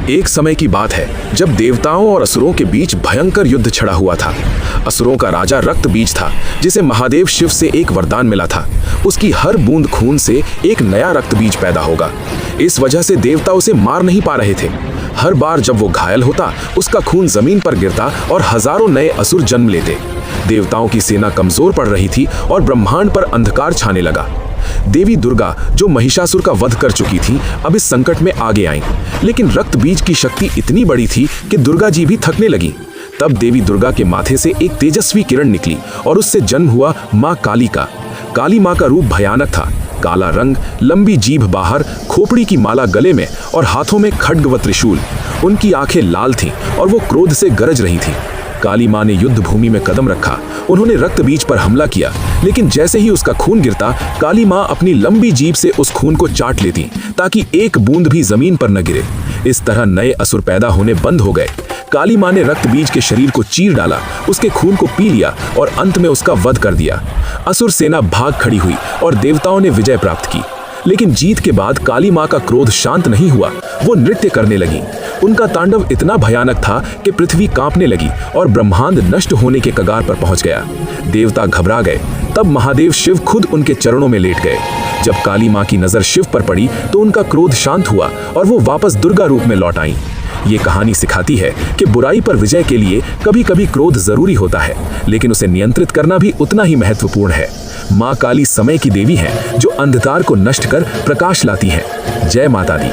एक समय की बात है जब देवताओं और असुरों के बीच भयंकर युद्ध छिड़ा हुआ था। असुरों का राजा रक्त बीज था, जिसे महादेव शिव से एक वरदान मिला था। उसकी हर बूंद खून से एक नया रक्त बीज पैदा होगा। इस वजह से देवता उसे मार नहीं पा रहे थे। हर बार जब वो घायल होता, उसका खून जमीन पर गिरता और हजारों नए असुर जन्म लेते। देवताओं की सेना कमजोर पड़ रही थी और ब्रह्मांड पर अंधकार छाने लगा। देवी दुर्गा, जो महिषासुर का वध कर चुकी थी, अब इस संकट में आगे आईं। लेकिन रक्त बीज की शक्ति इतनी बड़ी थी कि दुर्गा जी भी थकने लगी। तब देवी दुर्गा के माथे से एक तेजस्वी किरण निकली और उससे जन्म हुआ माँ काली का। काली माँ का रूप भयानक था। काला रंग, लंबी जीभ बाहर, खोपड़ी की माला गले में और हाथों में खड्ग व त्रिशूल। उनकी आंखें लाल थीं और वो क्रोध से गरज रही थीं। काली माँ ने युद्ध भूमि में कदम रखा। उन्होंने रक्त बीज पर हमला किया, लेकिन जैसे ही उसका खून गिरता, काली माँ अपनी लंबी जीभ से उस खून को चाट लेती ताकि एक बूंद भी जमीन पर न गिरे। इस तरह नए असुर पैदा होने बंद हो गए। काली माँ ने रक्त बीज के शरीर को चीर डाला, उसके खून को पी लिया और अंत में उसका वध कर दिया। असुर सेना भाग खड़ी हुई और देवताओं ने विजय प्राप्त की। लेकिन जीत के बाद काली माँ का क्रोध शांत नहीं हुआ। वो नृत्य करने लगी। उनका तांडव इतना भयानक था कि पृथ्वी कांपने लगी और ब्रह्मांड नष्ट होने के कगार पर पहुंच गया। देवता घबरा गए। तब महादेव शिव खुद उनके चरणों में लेट गए। जब काली माँ की नजर शिव पर पड़ी तो उनका क्रोध शांत हुआ और वो वापस दुर्गा रूप में लौट आईं। ये कहानी सिखाती है कि बुराई पर विजय के लिए कभी कभी क्रोध जरूरी होता है, लेकिन उसे नियंत्रित करना भी उतना ही महत्वपूर्ण है। माँ काली समय की देवी है, जो अंधकार को नष्ट कर प्रकाश लाती है। जय माता दी।